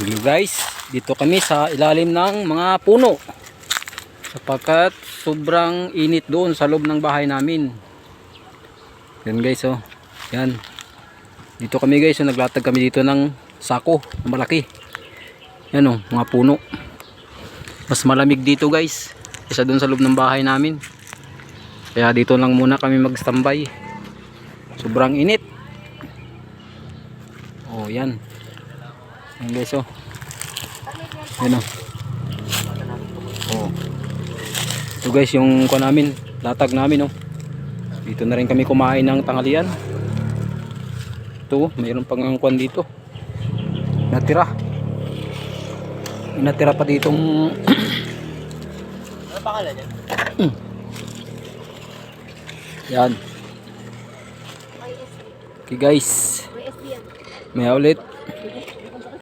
Hello guys, dito kami sa ilalim ng mga puno sapagkat sobrang init doon sa loob ng bahay namin. Yan guys, oh. Yan. Dito kami guys, naglatag kami dito ng sako na malaki. Yan, oh, mga puno. Mas malamig dito guys kaysa doon sa loob ng bahay namin. Kaya dito lang muna kami mag-standby. Sobrang init. Oh, yan. Yan guys, oh. Yan, oh. Oh. Ito guys yung kuha namin, latag namin, oh. Dito na rin kami kumain ng tanghalian. Ito, mayroon pang kuwan dito. Natira. Natira pa ditong Ano pangalan niya? Yan. Okay guys. May ulit.